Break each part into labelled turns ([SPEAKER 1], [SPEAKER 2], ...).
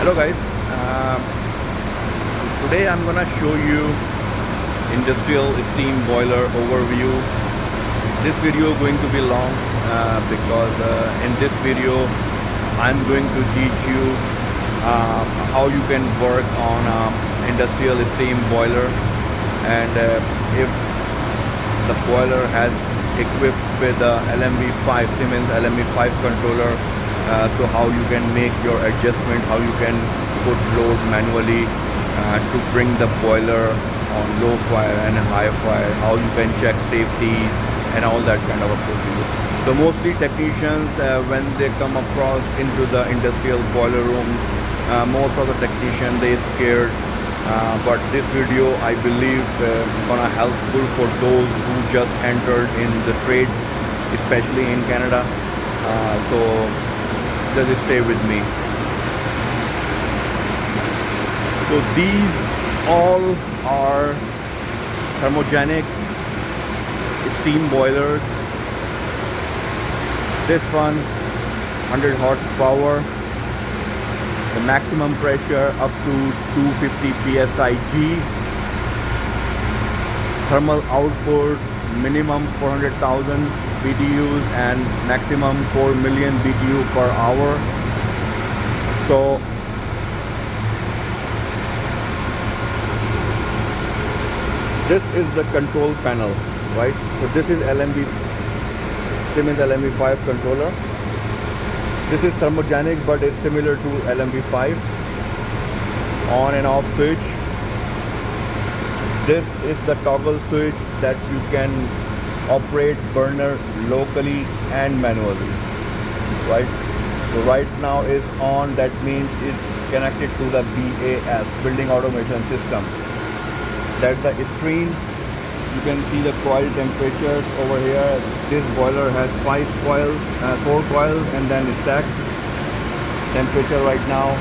[SPEAKER 1] Hello guys, today I'm gonna show you industrial steam boiler overview. This video is going to be long because in this video I'm going to teach you how you can work on industrial steam boiler, and if the boiler has equipped with LMV5 Siemens LMV5 controller, so how you can make your adjustment, how you can put load manually to bring the boiler on low fire and high fire, how you can check safeties and all that kind of a procedure. So mostly technicians when they come across into the industrial boiler room, most of the technicians they scared, but this video I believe gonna helpful for those who just entered in the trade, especially in Canada. So just stay with me. So these all are thermogenics steam boilers. This one 100 horsepower, the maximum pressure up to 250 psi G, thermal output minimum 400,000 BTUs and maximum 4 million BTU per hour. So this is the control panel, right? So this is Siemens LMV5 controller. This is thermogenic, but it's similar to LMV5. On and off switch. This is the toggle switch that you can operate burner locally and manually, right? So right now is on, that means it's connected to the BAS, building automation system. That's the screen. You can see the coil temperatures over here. This boiler has 4 coils and then stack temperature right now.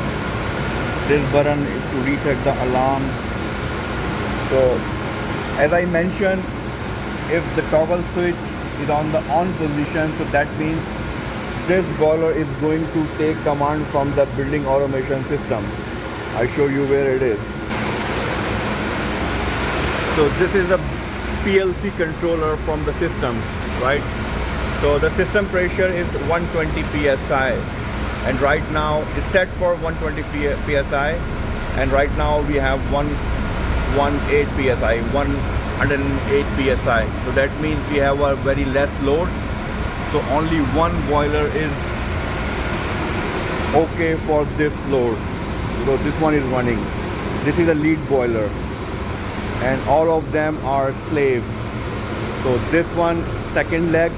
[SPEAKER 1] This button is to reset the alarm. So as I mentioned, if the toggle switch is on the on position, so that means this boiler is going to take command from the building automation system. I'll show you where it is. So this is a PLC controller from the system, right? So the system pressure is 120 psi, and right now it's set for 120 psi, and right now we have 108 psi, 108 psi. So that means we have a very less load. So only one boiler is okay for this load. So this one is running. This is a lead boiler, and all of them are slaves. So this one second leg,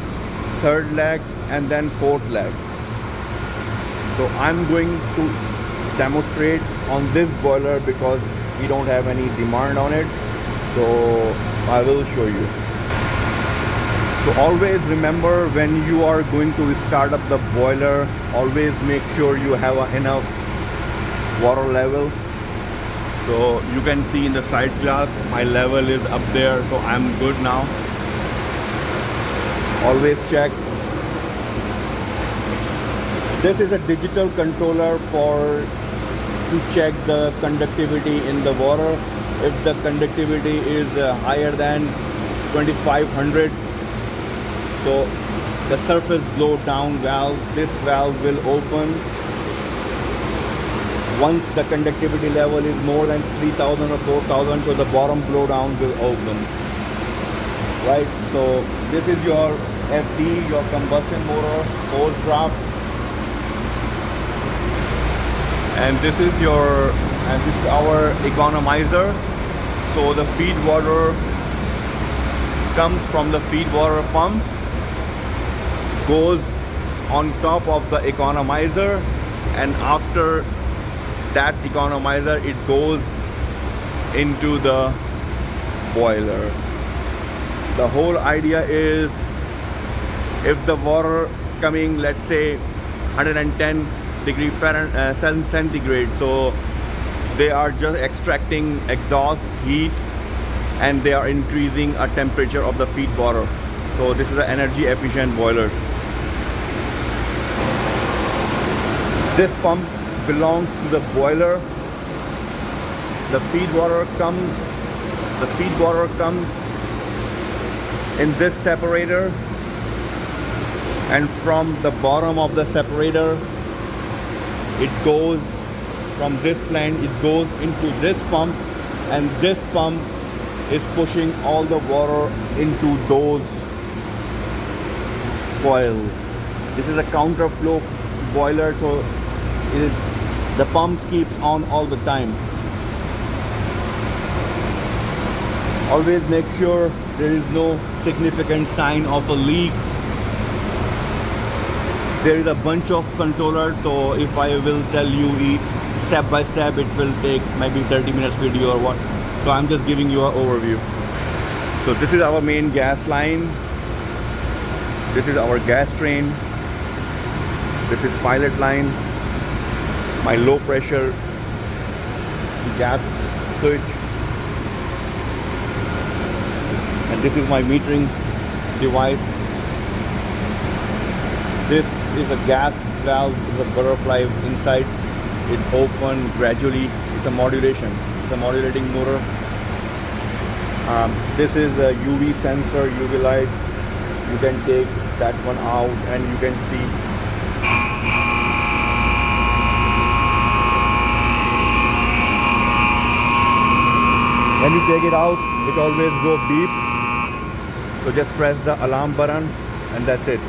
[SPEAKER 1] third leg, and then fourth leg. So I'm going to demonstrate on this boiler because we don't have any demand on it, so I will show you. So always remember, when you are going to start up the boiler, always make sure you have enough water level. So you can see in the side glass my level is up there, so I'm good now. Always check. This is a digital controller to check the conductivity in the water. If the conductivity is higher than 2500, so the surface blow down valve, this valve will open. Once the conductivity level is more than 3000 or 4000, so the bottom blow down will open, right? So this is your FD, your combustion motor hose draft, and this is our economizer. So the feed water comes from the feed water pump, goes on top of the economizer, and after that economizer it goes into the boiler. The whole idea is, if the water coming, let's say 110 degree centigrade, so they are just extracting exhaust heat and they are increasing a temperature of the feed water. So this is the energy efficient boilers. This pump belongs to the boiler. The feed water comes in this separator, and from the bottom of the separator it goes from this flange, it goes into this pump, and this pump is pushing all the water into those coils. This is a counterflow boiler, so the pump keeps on all the time. Always make sure there is no significant sign of a leak. There is a bunch of controllers, so if I will tell you step by step, it will take maybe 30 minutes video or what. So I'm just giving you an overview. So this is our main gas line. This is our gas train. This is pilot line. My low pressure gas switch. And this is my metering device. This is a gas valve with a butterfly inside. It's open gradually. It's a modulation. It's a modulating motor. This is a UV sensor, UV light. You can take that one out and you can see. When you take it out, it always goes beep. So just press the alarm button and that's it.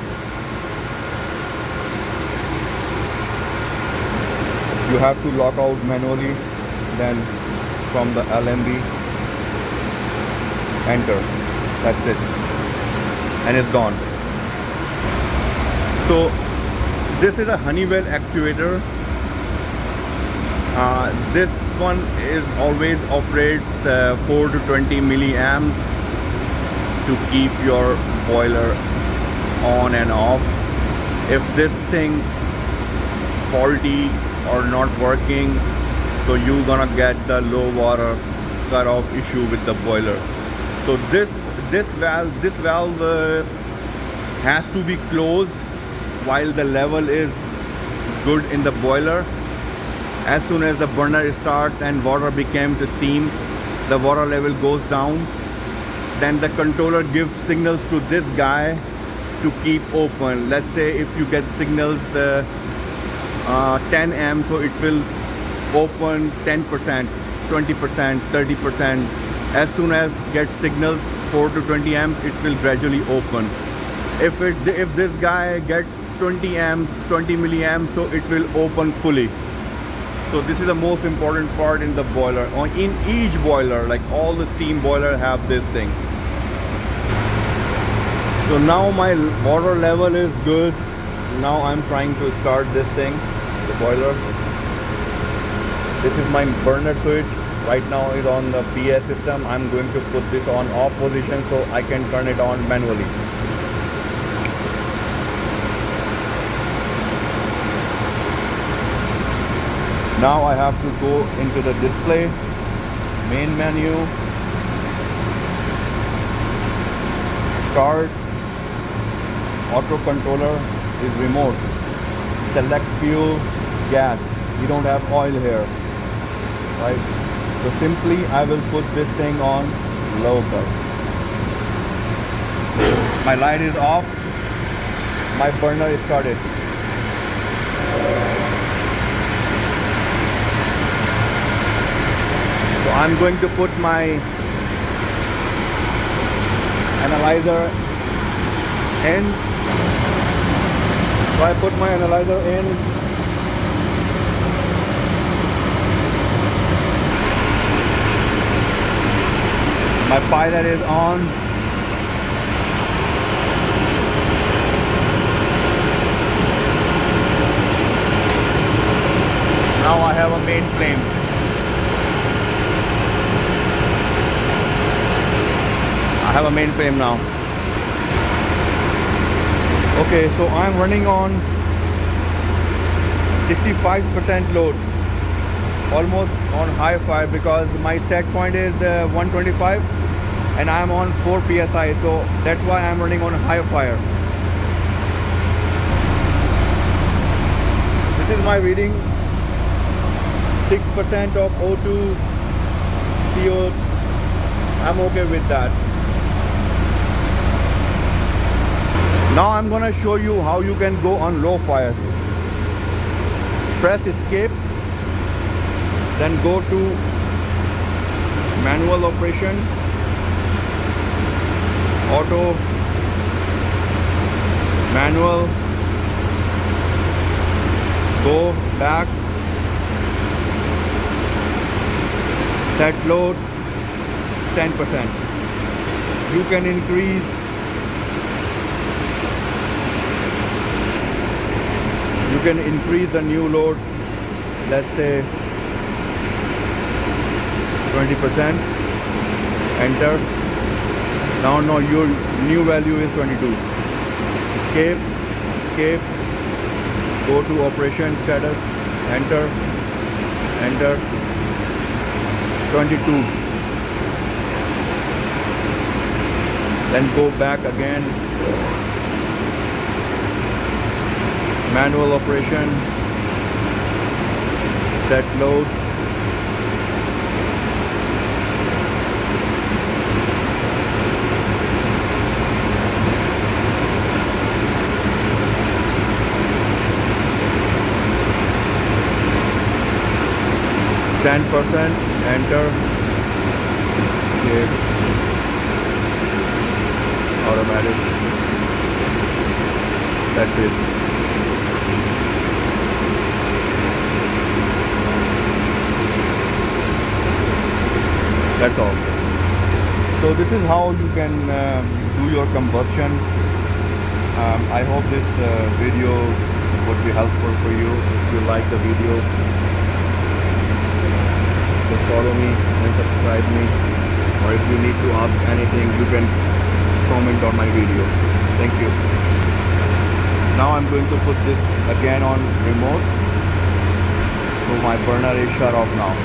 [SPEAKER 1] You have to lock out manually, then from the LMB, enter. That's it. And it's gone. So this is a Honeywell actuator. This one is always operates 4 to 20 milliamps to keep your boiler on and off. If this thing faulty or not working, so you're gonna get the low water cut off issue with the boiler. So this valve has to be closed while the level is good in the boiler. As soon as the burner starts and water becomes steam, the water level goes down. Then the controller gives signals to this guy to keep open. Let's say if you get signals 10 amps, so it will open 10%, 20%, 30%. As soon as get signals 4 to 20 amps, it will gradually open. If this guy gets 20 amps, 20 milliamps, so it will open fully. So this is the most important part in the boiler. In each boiler, like all the steam boiler have this thing. So now my water level is good. Now I'm trying to start this thing, the boiler. This is my burner switch. Right now it's on the PS system. I'm going to put this on off position so I can turn it on manually. Now I have to go into the display, main menu, start, auto controller is remote, select fuel, gas. We don't have oil here, right? So simply I will put this thing on local. My light is off, my burner is started. So I'm going to put my analyzer in. So I put my analyzer in. My pilot is on. Now I have a main flame. I have a main flame now. Okay, so I'm running on 65% load, almost on high fire, because my set point is 125 and I'm on 4 psi, so that's why I'm running on high fire. This is my reading. 6% of O2 CO. I'm okay with that. Now I'm gonna show you how you can go on low fire. Press escape, then go to manual operation, auto, manual, go back, set load 10%. You can increase, the new load, let's say 20%. Enter. Now your new value is 22. Escape, go to operation status, enter, 22. Then go back again, manual operation, set load, %, enter, okay. Automatic, that's it. That's all. So this is how you can do your combustion. I hope this video would be helpful for you. If you like the video, just follow me and subscribe me, or if you need to ask anything, you can comment on my video. Thank you. Now I'm going to put this again on remote, so my burner is shut off now.